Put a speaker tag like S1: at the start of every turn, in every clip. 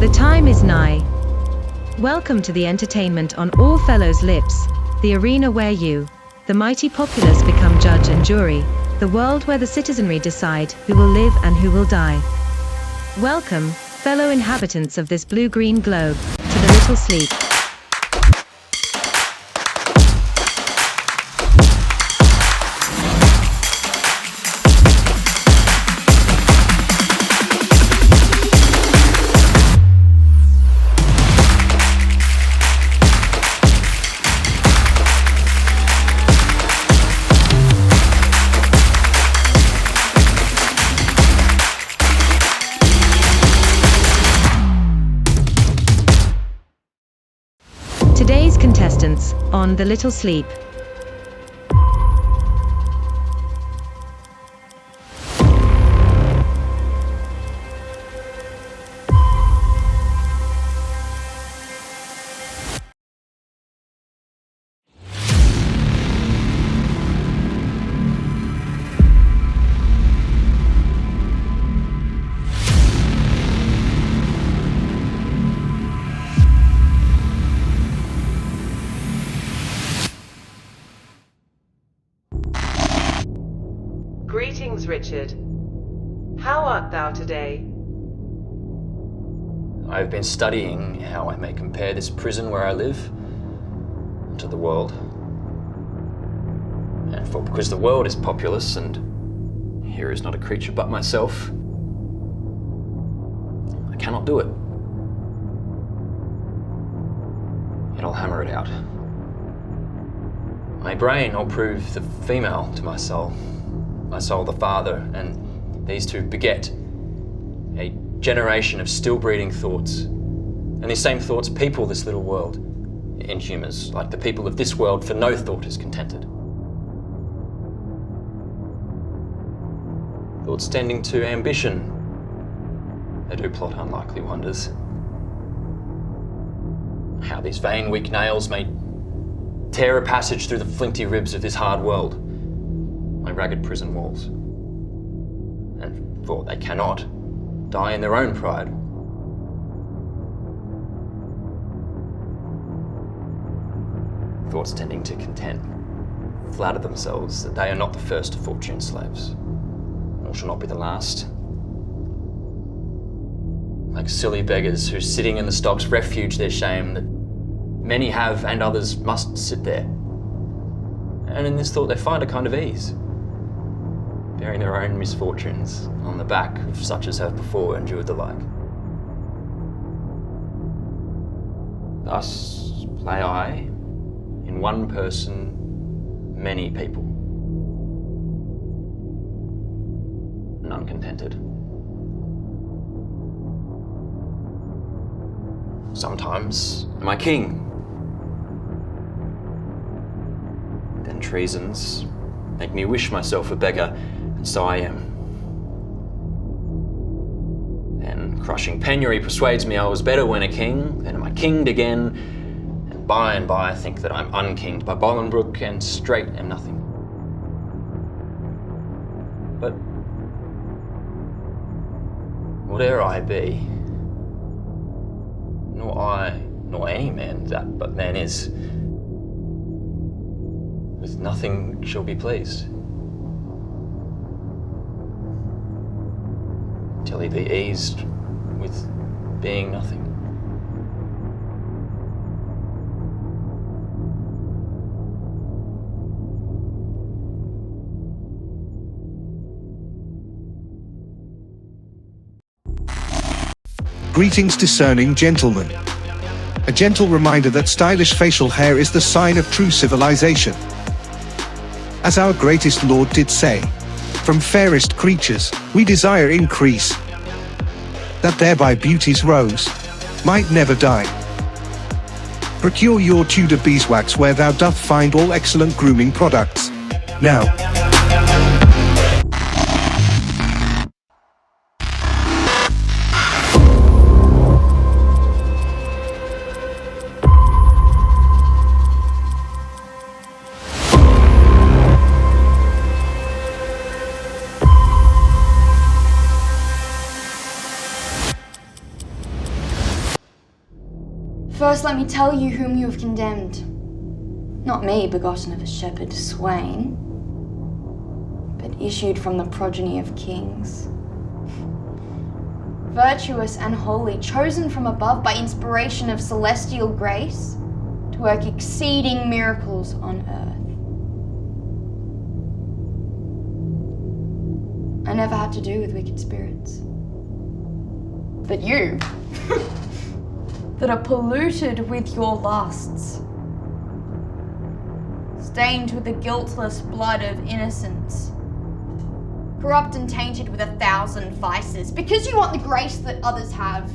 S1: The time is nigh. Welcome to the entertainment on All Fellows' Lips, the arena where you, the mighty populace, become judge and jury, the world where the citizenry decide who will live and who will die. Welcome, fellow inhabitants of this blue-green globe, to the Little Sleep. Today's contestants on The Little Sleep.
S2: Greetings, Richard. How art thou today?
S3: I have been studying how I may compare this prison where I live to the world. And because the world is populous and here is not a creature but myself, I cannot do it. Yet I'll hammer it out. My brain will prove the female to my soul the father, and these two beget a generation of still breeding thoughts. And these same thoughts people this little world, inhumans, like the people of this world, for no thought is contented. Thoughts tending to ambition, they do plot unlikely wonders. How these vain weak nails may tear a passage through the flinty ribs of this hard world, my ragged prison walls. And for they cannot die in their own pride. Thoughts tending to content flatter themselves that they are not the first of fortune's slaves, nor shall not be the last. Like silly beggars who, sitting in the stocks, refuge their shame that many have and others must sit there. And in this thought they find a kind of ease, bearing their own misfortunes on the back of such as have before endured the like. Thus play I, in one person, many people, none contented. Sometimes am I king, then treasons make me wish myself a beggar, and so I am. Then crushing penury persuades me I was better when a king, then am I kinged again, and by I think that I'm unkinged by Bolingbroke, and straight am nothing. But whate'er I be, nor I, nor any man that but man is, with nothing shall be pleased, till he be eased with being nothing.
S4: Greetings, discerning gentlemen. A gentle reminder that stylish facial hair is the sign of true civilization. As our greatest Lord did say, from fairest creatures, we desire increase, that thereby beauty's rose might never die. Procure your Tudor beeswax where thou doth find all excellent grooming products. Now,
S5: First, let me tell you whom you have condemned. Not me, begotten of a shepherd swain, but issued from the progeny of kings. Virtuous and holy, chosen from above by inspiration of celestial grace to work exceeding miracles on earth. I never had to do with wicked spirits. But you, that are polluted with your lusts, stained with the guiltless blood of innocence, corrupt and tainted with 1,000 vices. Because you want the grace that others have,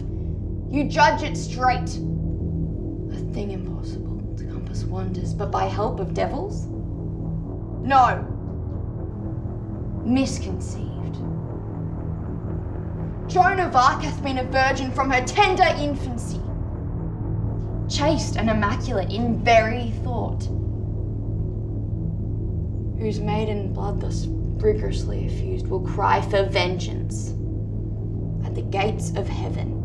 S5: you judge it straight. A thing impossible to compass wonders, but by help of devils? No. Misconceived. Joan of Arc hath been a virgin from her tender infancy, chaste and immaculate in very thought, whose maiden blood thus rigorously effused will cry for vengeance at the gates of heaven.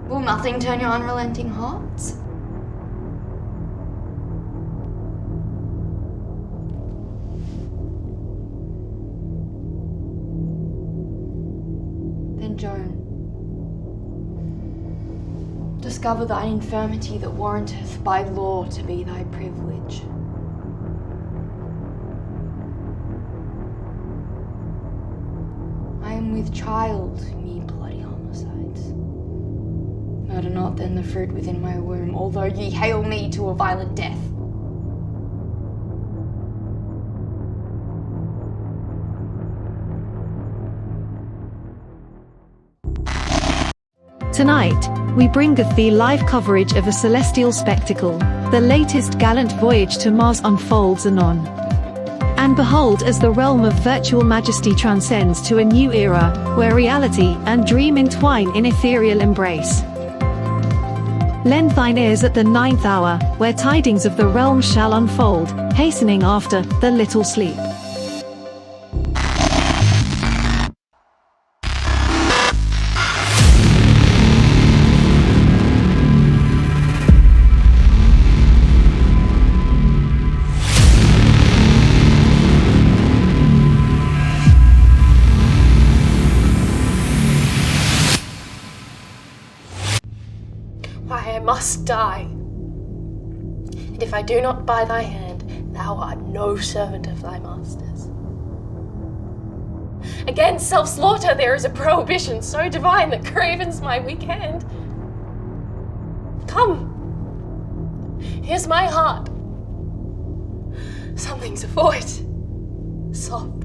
S5: Will nothing turn your unrelenting hearts? Then, Joan, discover thine infirmity that warranteth by law to be thy privilege. I am with child, ye bloody homicides. Murder not then the fruit within my womb, although ye hail me to a violent death.
S6: Tonight, we bring thee live coverage of a celestial spectacle. The latest gallant voyage to Mars unfolds anon. And behold, as the realm of virtual majesty transcends to a new era, where reality and dream entwine in ethereal embrace. Lend thine ears at the 9th hour, where tidings of the realm shall unfold, hastening after the little sleep.
S7: I must die. And if I do not by thy hand, thou art no servant of thy masters. Against self-slaughter there is a prohibition so divine that cravens my weak hand. Come, here's my heart. Something's afoot. Soft,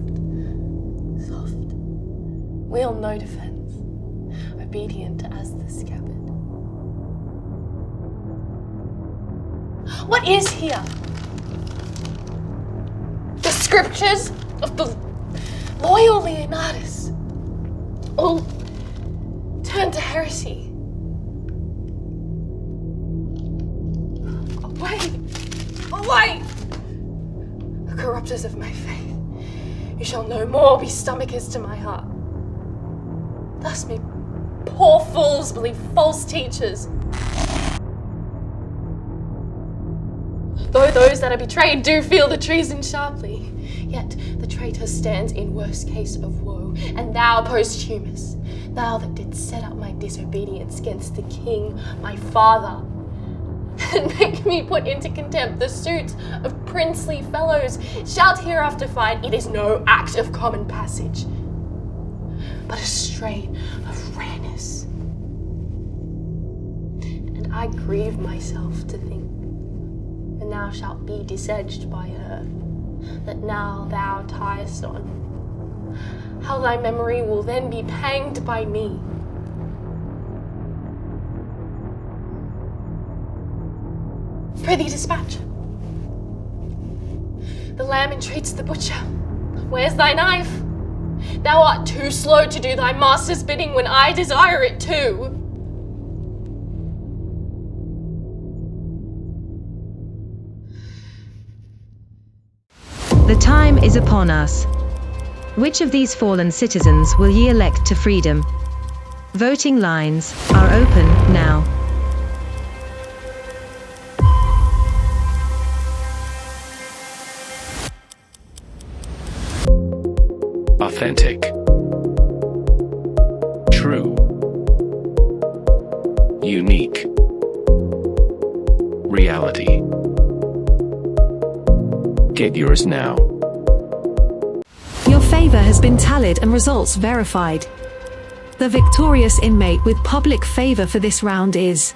S7: soft. We'll no defense, obedient as the scabbard. What is here? The scriptures of the loyal Leonardus, all turned to heresy. Away! Away! The corrupters of my faith, you shall no more be stomachers to my heart. Thus may poor fools believe false teachers. Though those that are betrayed do feel the treason sharply, yet the traitor stands in worse case of woe. And thou, posthumous, thou that didst set up my disobedience against the king, my father, and make me put into contempt the suits of princely fellows, shalt hereafter find it is no act of common passage, but a strain of rareness. And I grieve myself to think, and thou shalt be disedged by her, that now thou tiest on, how thy memory will then be panged by me. Prithee dispatch. The lamb entreats the butcher. Where's thy knife? Thou art too slow to do thy master's bidding when I desire it too.
S1: The time is upon us. Which of these fallen citizens will ye elect to freedom? Voting lines are open now.
S8: Authentic. True. Unique. Reality. Get yours now.
S6: Your favor has been tallied and results verified. The victorious inmate with public favor for this round is